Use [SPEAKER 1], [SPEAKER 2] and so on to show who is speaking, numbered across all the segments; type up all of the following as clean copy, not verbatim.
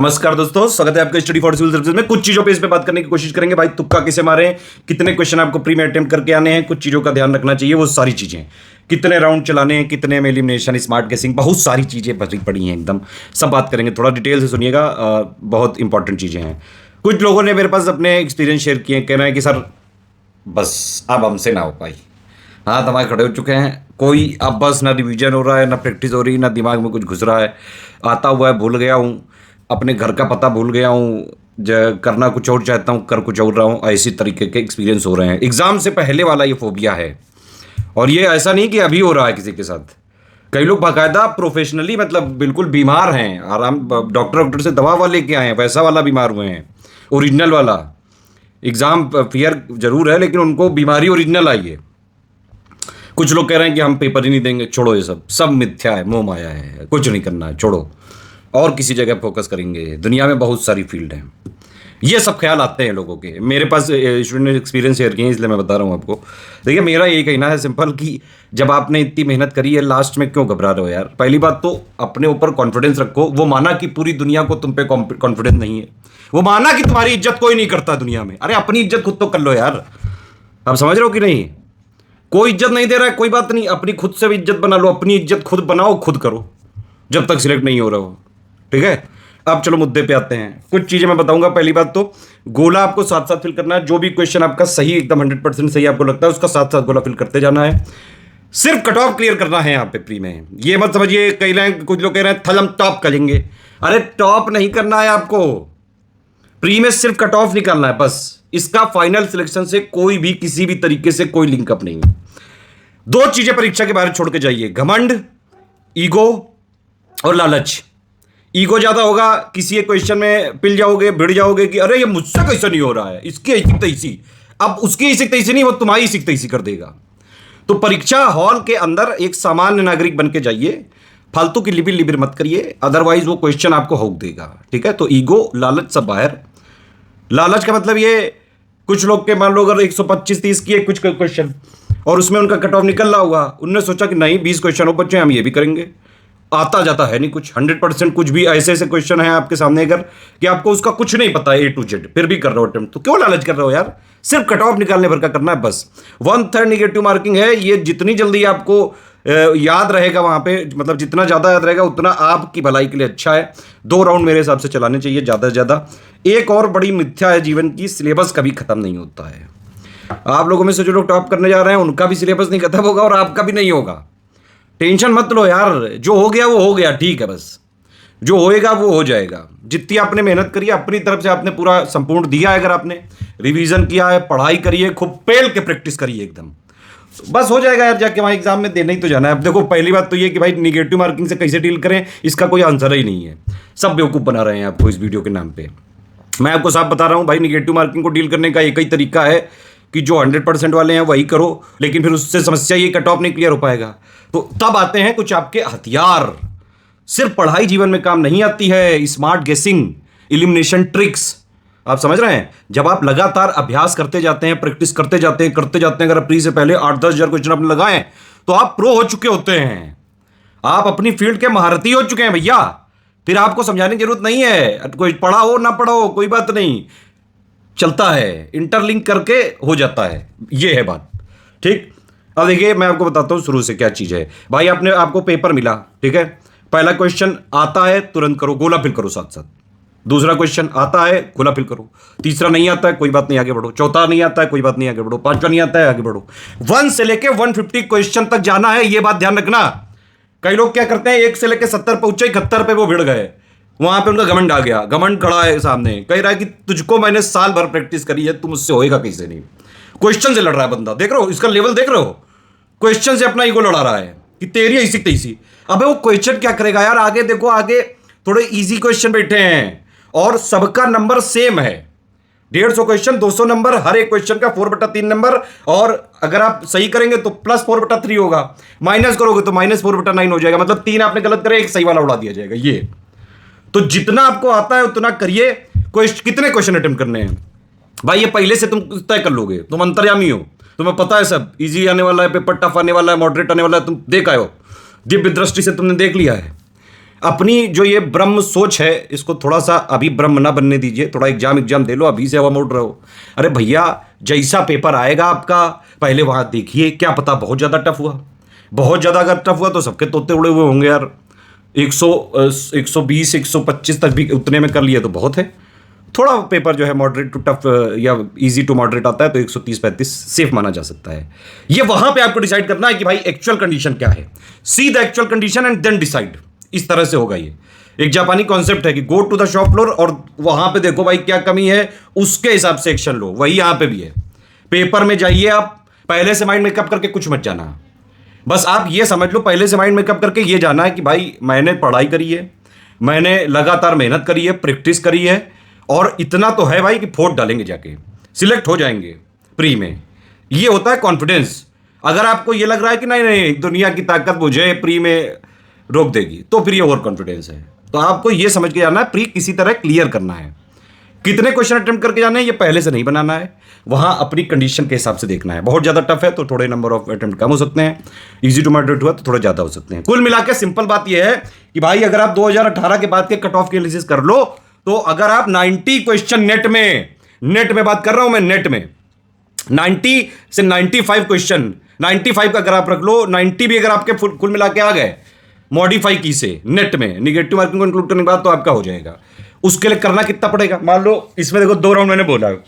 [SPEAKER 1] नमस्कार दोस्तों, स्वागत है आपका स्टडी फॉर सिविल सर्विसेज में। कुछ चीजों पे इस पे बात करने की कोशिश करेंगे। भाई तुक्का कैसे मारें, कितने क्वेश्चन आपको प्री में अटेम्प्ट करके आने हैं, कुछ चीजों का ध्यान रखना चाहिए, वो सारी चीजें, कितने राउंड चलाने हैं, कितने में एलिमिनेशन, स्मार्ट गेसिंग, बहुत सारी चीजें भरी पड़ी हैं एकदम। सब बात करेंगे, थोड़ा डिटेल से सुनिएगा, बहुत इंपॉर्टेंट चीजें हैं। कुछ लोगों ने मेरे पास अपने एक्सपीरियंस शेयर किए, कह रहे हैं कि सर बस अब हमसे ना हो पाई, हाथ हमारे खड़े हो चुके हैं, कोई अब बस ना रिवीजन हो रहा है, ना प्रैक्टिस हो रही, ना दिमाग में कुछ घुस रहा है, आता हुआ है भूल गया हूँ, अपने घर का पता भूल गया हूँ, करना कुछ और चाहता हूँ, कर कुछ और रहा हूँ। ऐसी तरीके के एक्सपीरियंस हो रहे हैं। एग्ज़ाम से पहले वाला ये फोबिया है, और ये ऐसा नहीं कि अभी हो रहा है किसी के साथ। कई लोग बाकायदा प्रोफेशनली, मतलब बिल्कुल बीमार हैं, आराम डॉक्टर से दवा वाले लेके आए हैं, वैसा वाला बीमार हुए हैं, ओरिजिनल वाला। एग्ज़ाम फियर जरूर है, लेकिन उनको बीमारी ओरिजिनल आई है। कुछ लोग कह रहे हैं कि हम पेपर ही नहीं देंगे, छोड़ो, ये सब मिथ्या है, मोह माया है, कुछ नहीं करना है, छोड़ो, और किसी जगह फोकस करेंगे। दुनिया में बहुत सारी फील्ड हैं। ये सब ख्याल आते हैं लोगों के। मेरे पास स्टूडेंट ने एक्सपीरियंस शेयर किए हैं, इसलिए मैं बता रहा हूँ आपको। देखिए, मेरा यही कहना है सिंपल कि जब आपने इतनी मेहनत करी है, लास्ट में क्यों घबरा रहे हो यार? पहली बात तो अपने ऊपर कॉन्फिडेंस रखो। वो माना कि पूरी दुनिया को तुम पे कॉन्फिडेंस नहीं है, वो माना कि तुम्हारी इज्जत कोई नहीं करता दुनिया में। अरे अपनी इज्जत खुद तो कर लो यार। आप समझ रहे हो कि नहीं? कोई इज्जत नहीं दे रहा है, कोई बात नहीं, अपनी खुद से भी इज्जत बना लो। अपनी इज्जत खुद बनाओ, खुद करो, जब तक सिलेक्ट नहीं हो रहा हो। ठीक है, अब चलो मुद्दे पे आते हैं। कुछ चीजें मैं बताऊंगा। पहली बात तो गोला आपको साथ साथ फिल करना है। जो भी क्वेश्चन आपका सही, एकदम 100% सही आपको लगता है, उसका साथ साथ गोला फिल करते जाना है। सिर्फ कट ऑफ क्लियर करना है यहाँ पे प्री में। ये मत समझिए, कई लोग, कुछ लोग कह रहे हैं थल हम टॉप करेंगे। अरे टॉप नहीं करना है आपको, प्री में सिर्फ कट ऑफ निकालना है बस। इसका फाइनल सिलेक्शन से कोई भी, किसी भी तरीके से कोई लिंकअप नहीं है। दो चीजें परीक्षा के बाहर छोड़ के जाइए: घमंड, ईगो और लालच। ईगो ज्यादा होगा, किसी एक क्वेश्चन में पिल जाओगे, भिड़ जाओगे कि अरे ये मुझसे कैसे नहीं हो रहा है, इसकी ऐसी तैसी। अब उसकी ऐसी तैसी नहीं, वो तुम्हारी ऐसी तैसी कर देगा। तो परीक्षा हॉल के अंदर एक सामान्य नागरिक बन के जाइए, फालतू की लिबिर लिबिर मत करिए, अदरवाइज वो क्वेश्चन आपको हौक देगा। ठीक है, तो ईगो, लालच सब बाहर। लालच का मतलब ये, कुछ लोग के मान लो अगर 125-30 की है कुछ क्वेश्चन, और उसमें उनका कट ऑफ निकल रहा हुआ, उनने सोचा कि नहीं 20 क्वेश्चन और बच्चे हम ये भी करेंगे। आता जाता है नहीं कुछ, 100% कुछ भी ऐसे ऐसे क्वेश्चन है आपके सामने अगर कि आपको उसका कुछ नहीं पता है A to Z, फिर भी कर रहे हो अटेम्प्ट, तो क्यों लालच कर रहे हो यार? सिर्फ कट ऑफ निकालने भर का करना है बस। 1/3 निगेटिव मार्किंग है, ये जितनी जल्दी आपको याद रहेगा वहां पे, मतलब जितना ज्यादा याद रहेगा उतना आपकी भलाई के लिए अच्छा है। 2 राउंड मेरे हिसाब से चलाने चाहिए ज्यादा से ज्यादा। एक और बड़ी मिथ्या है जीवन की, सिलेबस कभी खत्म नहीं होता है। आप लोगों में से जो लोग टॉप करने जा रहे हैं, उनका भी सिलेबस नहीं खत्म होगा और आपका भी नहीं होगा। टेंशन मत लो यार, जो हो गया वो हो गया, ठीक है, बस जो होएगा वो हो जाएगा। जितनी आपने मेहनत करी है, अपनी तरफ से आपने पूरा संपूर्ण दिया है, अगर आपने रिवीजन किया है, पढ़ाई करी है, खूब पेल के प्रैक्टिस करी है एकदम, तो बस हो जाएगा यार। जाके वहाँ एग्जाम में देना ही तो जाना है। अब देखो, पहली बात तो ये कि भाई निगेटिव मार्किंग से कैसे डील करें, इसका कोई आंसर ही नहीं है। सब बेवकूफ़ बना रहे हैं आपको इस वीडियो के नाम पे। मैं आपको साफ बता रहा हूँ भाई, निगेटिव मार्किंग को डील करने का एक ही तरीका है कि जो 100% वाले हैं वही करो, लेकिन फिर उससे समस्या ये कट ऑफ नहीं क्लियर हो पाएगा। तो तब आते हैं कुछ आपके हथियार। सिर्फ पढ़ाई जीवन में काम नहीं आती है, स्मार्ट गेसिंग, इलिमिनेशन ट्रिक्स। आप समझ रहे हैं? जब आप लगातार अभ्यास करते जाते हैं, प्रैक्टिस करते जाते हैं, अगर प्री से पहले 8-10 हजार क्वेश्चन आपने लगाए, तो आप प्रो हो चुके होते हैं। आप अपनी फील्ड के महारथी हो चुके हैं भैया। फिर आपको समझाने की जरूरत नहीं है, कोई पढ़ा हो ना पढ़ा हो कोई बात नहीं, चलता है, इंटरलिंक करके हो जाता है। ये है बात, ठीक। अब देखिए, मैं आपको बताता हूं शुरू से क्या चीज है। भाई आपको पेपर मिला, ठीक है, पहला क्वेश्चन आता है तुरंत करो, गोला फिल करो साथ साथ। दूसरा क्वेश्चन आता है, गोला फिल करो। तीसरा नहीं आता है, कोई बात नहीं, आगे बढ़ो। चौथा नहीं आता है, कोई बात नहीं, आगे बढ़ो। पांचवा नहीं आता है, आगे बढ़ो। 1 से लेके 150 क्वेश्चन तक जाना है, ये बात ध्यान रखना। कई लोग क्या करते हैं, 1 से लेके 70 पहुंचे, 71 पे वो भिड़ गए, वहां पे उनका घमंड आ गया। घमंड खड़ा है सामने, कह रहा है कि तुझको मैंने साल भर प्रैक्टिस करी है, तुम मुझसे होएगा कैसे नहीं। क्वेश्चन से लड़ रहा है बंदा, देख रहे हो इसका लेवल, देख रहे हो? क्वेश्चन से अपना ईगो लड़ा रहा है कि तेरी ऐसी तैसी। अबे वो क्वेश्चन क्या करेगा यार? आगे देखो, आगे थोड़े इजी क्वेश्चन बैठे हैं और सबका नंबर सेम है। 150 क्वेश्चन, 200 नंबर, हर एक क्वेश्चन का 4/3 नंबर। और अगर आप सही करेंगे तो +4/3 होगा, माइनस करोगे तो -4/9 हो जाएगा। मतलब 3 आपने गलत करे, एक सही वाला उड़ा दिया जाएगा। ये तो जितना आपको आता है उतना करिए। कितने क्वेश्चन अटेम्प्ट करने हैं भाई? ये पहले से तुम तय कर लोगे, तुम अंतर्यामी हो, तुम्हें पता है सब। इजी आने वाला है, पेपर टफ आने वाला है, मॉडरेट आने वाला है, तुम देख आए हो, दिव्य दृष्टि से तुमने देख लिया है। अपनी जो ये ब्रह्म सोच है इसको थोड़ा सा अभी ब्रह्म ना बनने दीजिए, थोड़ा एग्जाम दे लो, अभी से हवा मोड़ रहे हो। अरे भैया जैसा पेपर आएगा आपका पहले वहां देखिए, क्या पता बहुत ज्यादा टफ हुआ, बहुत ज्यादा अगर टफ हुआ तो सबके तोते उड़े हुए होंगे यार। 120 125 तक भी उतने में कर लिए तो बहुत है। थोड़ा पेपर जो है मॉडरेट टू टफ या इजी टू मॉडरेट आता है तो 130-35 सेफ माना जा सकता है। ये वहां पे आपको डिसाइड करना है कि भाई एक्चुअल कंडीशन क्या है, see the actual condition and then decide. इस तरह से होगा ये। एक जापानी कॉन्सेप्ट है कि go to the shop floor और वहां पे देखो भाई क्या कमी है, उसके हिसाब से एक्शन लो। वही यहां पे भी है, पेपर में जाइए आप पहले से माइंड मेकअप करके कुछ मत जाना। बस आप ये समझ लो पहले से माइंड मेकअप करके ये जाना है कि भाई मैंने पढ़ाई करी है, मैंने लगातार मेहनत करी है, प्रैक्टिस करी है, और इतना तो है भाई कि फोर्थ डालेंगे जाके सिलेक्ट हो जाएंगे प्री में। ये होता है कॉन्फिडेंस। अगर आपको ये लग रहा है कि नहीं नहीं दुनिया की ताकत मुझे प्री में रोक देगी तो फिर ये ओवर कॉन्फिडेंस है। तो आपको ये समझ के जाना है प्री किसी तरह क्लियर करना है। कितने क्वेश्चन अटेम्प्ट करके जाने हैं ये पहले से नहीं बनाना है, वहां अपनी कंडीशन के हिसाब से देखना है। बहुत ज्यादा टफ है तो थोड़े नंबर ऑफ अटेम्प्ट कम हो सकते हैं, इजी टू मॉडरेट हुआ तो थोड़े ज्यादा हो सकते हैं। कुल मिलाकर सिंपल बात यह है कि भाई अगर आप 2018 के बाद के कट ऑफ की एनालिसिस कर लो तो अगर आप 90 क्वेश्चन नेट में बात कर रहा हूं मैं, नेट में 90 से 95 क्वेश्चन, 95 का अगर आप रख लो, 90 भी अगर आपके कुल मिला के आ गए मॉडिफाई की से नेट में निगेटिव मार्किंग को इंक्लूड करने के बाद तो आपका हो जाएगा। उसके लिए करना कितना पड़ेगा, मान लो इसमें देखो 2 राउंड मैंने बोला है।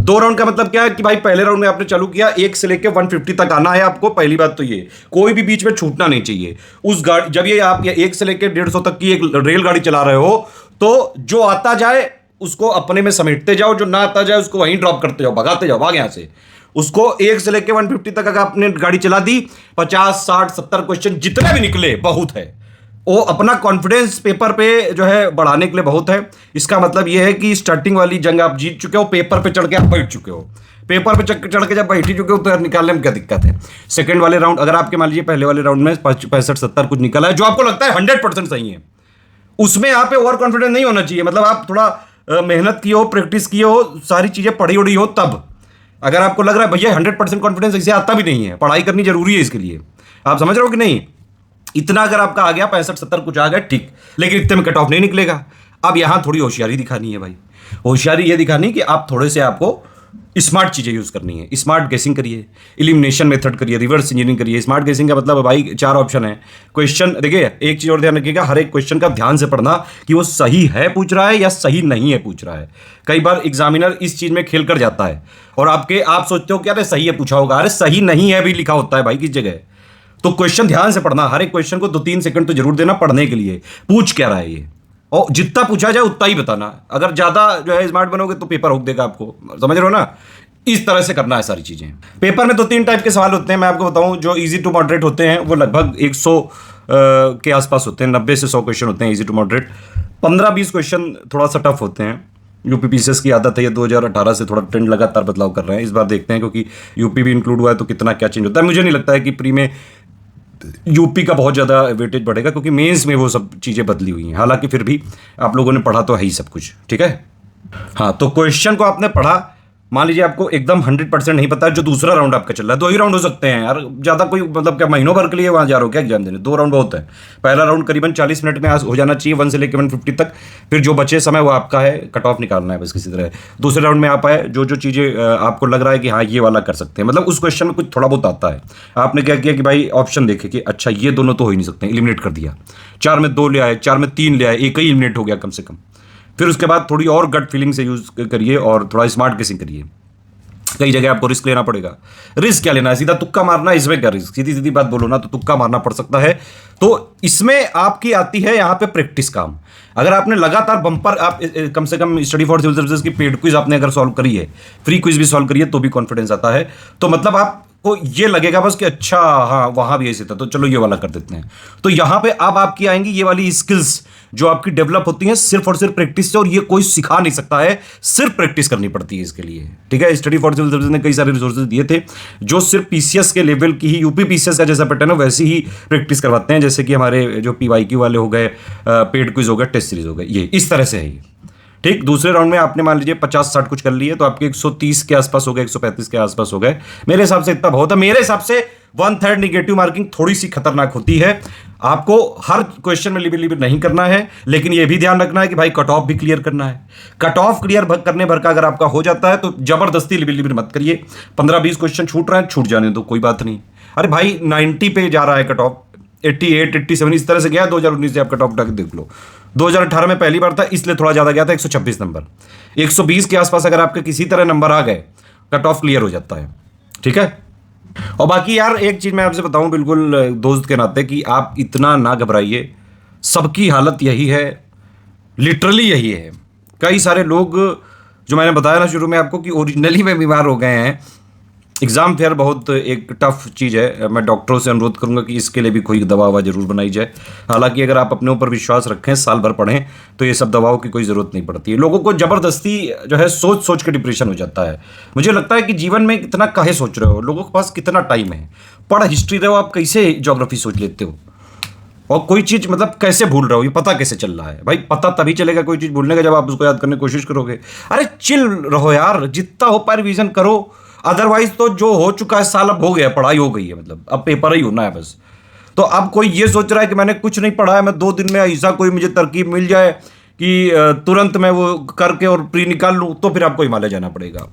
[SPEAKER 1] 2 राउंड का मतलब क्या है कि भाई पहले राउंड में आपने चालू किया 1 से लेकर 150 तक आना है आपको। पहली बात तो ये कोई भी बीच में छूटना नहीं चाहिए। उस गाड़ी जब ये आप 1 से लेकर 150 तक की एक रेलगाड़ी चला रहे हो तो जो आता जाए उसको अपने में समेटते जाओ, जो ना आता जाए उसको वहीं ड्रॉप करते जाओ, भगाते जाओ, भाग यहां से। उसको 1 से लेकर 150 तक अगर आपने गाड़ी चला दी, 50 60 70 क्वेश्चन जितने भी निकले बहुत है। वो अपना कॉन्फिडेंस पेपर पे जो है बढ़ाने के लिए बहुत है। इसका मतलब ये है कि स्टार्टिंग वाली जंग आप जीत चुके हो, पेपर पे चढ़ के आप बैठ चुके हो। पेपर पे चढ़ के जब बैठ ही चुके हो तो निकालने में क्या दिक्कत है। सेकंड वाले राउंड अगर आपके मान लीजिए पहले वाले राउंड में 65-70 कुछ निकला है जो आपको लगता है 100% सही है, उसमें यहाँ पे ओवर कॉन्फिडेंस नहीं होना चाहिए। मतलब आप थोड़ा मेहनत की हो, प्रैक्टिस की हो, सारी चीजें पढ़ी उड़ी हो, तब अगर आपको लग रहा है भैया 100% कॉन्फिडेंस ऐसे आता भी नहीं है, पढ़ाई करनी जरूरी है इसके लिए, आप समझ रहे हो कि नहीं। इतना अगर आपका आ गया 65-70 कुछ आ गया ठीक, लेकिन इतने में कट ऑफ नहीं निकलेगा। अब यहां थोड़ी होशियारी दिखानी है भाई। होशियारी ये दिखानी कि आप थोड़े से आपको स्मार्ट चीजें यूज करनी है। स्मार्ट गेसिंग करिए, इलिमिनेशन मेथड करिए, रिवर्स इंजीनियरिंग करिए। स्मार्ट गेसिंग का मतलब भाई 4 ऑप्शन है क्वेश्चन। देखिए एक चीज और ध्यान रखिएगा, हर एक क्वेश्चन का ध्यान से पढ़ना कि वो सही है पूछ रहा है या सही नहीं है पूछ रहा है। कई बार एग्जामिनर इस चीज में खेल कर जाता है और आप सोचते हो कि अरे सही है पूछा होगा, अरे सही नहीं है भी लिखा होता है भाई किस जगह। तो क्वेश्चन ध्यान से पढ़ना, हर एक क्वेश्चन को 2-3 सेकंड तो जरूर देना पढ़ने के लिए, पूछ क्या रहा है ये, और जितना पूछा जाए उतना ही बताना। अगर ज्यादा जो है स्मार्ट बनोगे तो पेपर रोक देगा आपको, समझ रहे हो ना। इस तरह से करना है सारी चीजें। पेपर में 2-3 टाइप के सवाल होते हैं, मैं आपको बताऊं। जो इजी टू मॉडरेट होते हैं वो लगभग 100 के आसपास होते हैं, 90 से 100 क्वेश्चन होते हैं इजी टू मॉडरेट। 15-20 क्वेश्चन थोड़ा सा टफ होते हैं। यूपी पीसीएस की आदत है, ये 2018 से थोड़ा ट्रेंड लगातार बदलाव कर रहे हैं। इस बार देखते हैं क्योंकि यूपी भी इंक्लूड हुआ है तो कितना क्या चेंज होता है। मुझे नहीं लगता है कि प्री में यूपी का बहुत ज़्यादा वेटेज बढ़ेगा क्योंकि मेंस में वो सब चीज़ें बदली हुई हैं। हालांकि फिर भी आप लोगों ने पढ़ा तो है ही सब कुछ, ठीक है। हाँ, तो क्वेश्चन को आपने पढ़ा, मान लीजिए आपको एकदम 100% नहीं पता है, जो दूसरा राउंड आपका चल रहा है, 2 ही राउंड हो सकते हैं यार, ज़्यादा कोई मतलब क्या महीनों भर के लिए वहाँ जा रहे हो क्या एग्जाम देने। 2 राउंड बहुत है। पहला राउंड करीबन 40 मिनट में हो जाना चाहिए, 1 से लेकर 150 तक। फिर जो बचे समय वो आपका है, कट ऑफ निकालना है बस किसी तरह। दूसरे राउंड में आप आए, जो चीज़ें आपको लग रहा है कि हाँ ये वाला कर सकते हैं, मतलब उस क्वेश्चन में कुछ थोड़ा बहुत आता है, आपने क्या किया कि भाई ऑप्शन देखे कि अच्छा ये दोनों तो हो ही नहीं सकते, एलिमिनेट कर दिया। 4 में 2 ले आए, 4 में 3 ले आए, एक ही एलिमिनेट हो गया कम से कम। फिर उसके बाद थोड़ी और गट फीलिंग से यूज करिए और थोड़ा स्मार्ट गेसिंग करिए। कई जगह आपको रिस्क लेना पड़ेगा। रिस्क क्या लेना है, सीधा तुक्का मारना, इसमें क्या रिस्क, सीधी सीधी बात बोलो ना, तो तुक्का मारना पड़ सकता है। तो इसमें आपकी आती है यहाँ पे प्रैक्टिस काम। अगर आपने लगातार बम्पर, आप कम से कम स्टडी फॉर सिविल सर्विसेज की पेड क्विज आपने अगर सॉल्व करी है, फ्री क्विज भी सॉल्व करी है, तो भी कॉन्फिडेंस आता है। तो मतलब आपको ये लगेगा बस कि अच्छा हाँ वहां भी ऐसे था, तो चलो ये वाला कर देते हैं। तो यहाँ पे अब आपकी आएंगी ये वाली स्किल्स जो आपकी डेवलप होती हैं सिर्फ और सिर्फ प्रैक्टिस से, और ये कोई सिखा नहीं सकता है, सिर्फ प्रैक्टिस करनी पड़ती है इसके लिए, ठीक है। स्टडी फॉर सिविल सर्विसेज ने कई सारे रिसोर्सेज दिए थे जो सिर्फ पीसीएस के लेवल की ही, यूपी पीसीएस का जैसा पैटर्न है वैसे ही प्रैक्टिस करवाते हैं। जैसे कि हमारे जो पीवाईक्यू वाले हो गए, पेड क्विज हो गए, टेस्ट सीरीज हो गए, ये इस तरह से है ये, ठीक। दूसरे राउंड में आपने मान लीजिए 50-60 कुछ कर लिए तो आपके 130 के आसपास हो गए, 135 के आसपास हो गए। मेरे हिसाब से इतना बहुत है। मेरे हिसाब से 1/3 निगेटिव मार्किंग थोड़ी सी खतरनाक होती है। आपको हर क्वेश्चन में लिबिर लिबिर नहीं करना है, लेकिन यह भी ध्यान रखना है कि भाई कट ऑफ भी क्लियर करना है। कट ऑफ क्लियर करने भर का अगर आपका हो जाता है तो जबरदस्ती लिबिर लिबिर मत करिए। 15-20 क्वेश्चन छूट रहे हैं, छूट जाने दो, कोई बात नहीं। अरे भाई 90 पे जा रहा है कट ऑफ, 88, 87 इस तरह से गया। 2019 से आप कट ऑफ उठा के देख लो। 2018 में पहली बार था, इसलिए थोड़ा ज्यादा गया था, 126 नंबर। 120 के आसपास अगर आपके किसी तरह नंबर आ गए, कट ऑफ क्लियर हो जाता है। ठीक है। और बाकी यार एक चीज मैं आपसे बताऊं बिल्कुल दोस्त के नाते, कि आप इतना ना घबराइए। सबकी हालत यही है, लिटरली यही है। कई सारे लोग, जो मैंने बताया ना शुरू में आपको, कि ओरिजिनली में बीमार हो गए हैं। एग्जाम फेयर बहुत एक टफ चीज़ है। मैं डॉक्टरों से अनुरोध करूंगा कि इसके लिए भी कोई दवा ववा जरूर बनाई जाए। हालांकि अगर आप अपने ऊपर विश्वास रखें, साल भर पढ़ें, तो ये सब दवाओं की कोई ज़रूरत नहीं पड़ती है। लोगों को ज़बरदस्ती जो है सोच सोच के डिप्रेशन हो जाता है। मुझे लगता है कि जीवन में इतना काहे सोच रहे हो, लोगों के पास कितना टाइम है। पढ़ हिस्ट्री रहे हो, आप कैसे ज्योग्राफी सोच लेते हो, और कोई चीज़ मतलब कैसे भूल रहे हो, ये पता कैसे चल रहा है। भाई पता तभी चलेगा कोई चीज़ भूलने का जब आप उसको याद करने की कोशिश करोगे। अरे चिल रहो यार, जितना हो पाए रिवीजन करो। अदरवाइज तो जो हो चुका है साल अब हो गया, पढ़ाई हो गई है, मतलब अब पेपर ही होना है बस। तो अब कोई ये सोच रहा है कि मैंने कुछ नहीं पढ़ा है, मैं 2 दिन में ऐसा कोई मुझे तरकीब मिल जाए कि तुरंत मैं वो करके और प्री निकाल लूँ, तो फिर आपको हिमालय जाना पड़ेगा।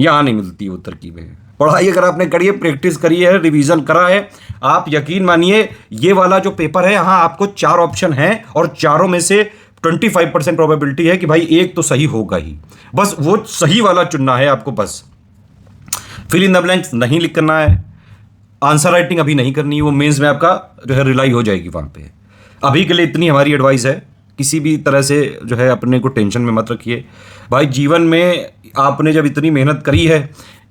[SPEAKER 1] यहाँ नहीं मिलती वो तरकीबें। पढ़ाई अगर आपने करी है, प्रैक्टिस करी है, रिवीजन करा है, आप यकीन मानिए ये वाला जो पेपर है, यहाँ आपको 4 ऑप्शन हैं और चारों में से 25% प्रोबेबिलिटी है कि भाई एक तो सही होगा ही। बस वो सही वाला चुनना है आपको। बस फिल इन द ब्लैंक्स नहीं लिख करना है, आंसर राइटिंग अभी नहीं करनी है, वो मेंस में आपका जो है रिलाई हो जाएगी वहाँ पे। अभी के लिए इतनी हमारी एडवाइस है। किसी भी तरह से जो है अपने को टेंशन में मत रखिए। भाई जीवन में आपने जब इतनी मेहनत करी है,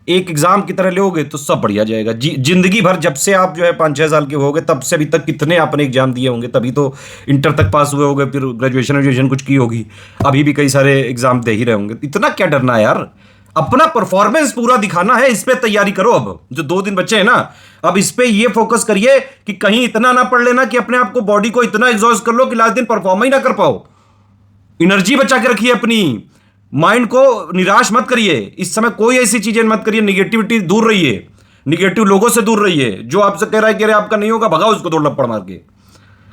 [SPEAKER 1] एक एग्जाम की तरह लोगे तो सब बढ़िया जाएगा। जिंदगी भर जब से आप जो है 5-6 साल के हो गए, तब से अभी तक कितने आपने एग्जाम दिए होंगे, तभी तो इंटर तक पास हुए होंगे, फिर ग्रेजुएशन कुछ की होगी, अभी भी कई सारे एग्जाम दे ही रहे होंगे। इतना क्या डरना है यार, अपना परफॉर्मेंस पूरा दिखाना है, इस पे तैयारी करो। अब जो 2 दिन बचे हैं ना, अब इस पे ये फोकस करिए कि कहीं इतना ना पढ़ लेना कि अपने आप को, बॉडी को इतना एग्जॉस्ट कर लो कि लास्ट दिन परफॉर्म ही ना कर पाओ। एनर्जी बचा के रखिए अपनी, माइंड को निराश मत करिए। इस समय कोई ऐसी चीजें मत करिए, निगेटिविटी दूर रहिए, निगेटिव लोगों से दूर रहिए। जो आपसे कह रहा है कि अरे आपका नहीं होगा, भगाओ उसको 2 लपड़ मार के,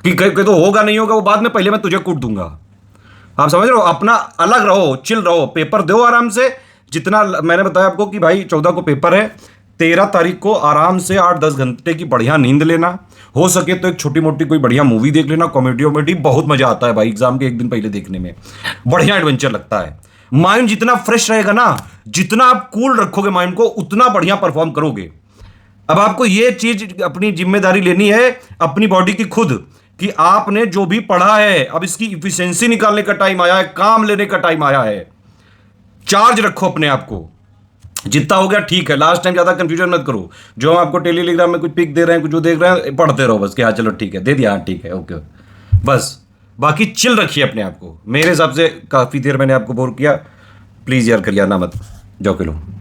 [SPEAKER 1] कि तो होगा नहीं होगा वो बाद में, पहले मैं तुझे कूट दूंगा। आप समझ रहे हो? अपना अलग रहो, चिल रहो, पेपर दो आराम से। जितना मैंने बताया आपको कि भाई 14 को पेपर है, 13 तारीख को आराम से 8-10 घंटे की बढ़िया नींद लेना, हो सके तो एक छोटी मोटी कोई बढ़िया मूवी देख लेना, कॉमेडी वॉमेडी। बहुत मजा आता है भाई एग्जाम के 1 दिन पहले देखने में, बढ़िया एडवेंचर लगता है। माइंड जितना फ्रेश रहेगा ना, जितना आप कूल रखोगे माइंड को, उतना बढ़िया परफॉर्म करोगे। अब आपको ये चीज अपनी जिम्मेदारी लेनी है अपनी बॉडी की खुद, कि आपने जो भी पढ़ा है, अब इसकी इफिशिएंसी निकालने का टाइम आया है, काम लेने का टाइम आया है। चार्ज रखो अपने आप को, जितना हो गया ठीक है। लास्ट टाइम ज्यादा कंफ्यूजन मत करो। जो हम आपको टेलीग्राम में कुछ पिक दे रहे हैं, कुछ जो देख रहे हैं, पढ़ते रहो बस कि हाँ चलो ठीक है, दे दिया, हाँ ठीक है, ओके, बस। बाकी चिल रखिए अपने आप को। मेरे हिसाब से काफी देर मैंने आपको बोर किया, प्लीज यार करिए ना मत, जाओ के लो।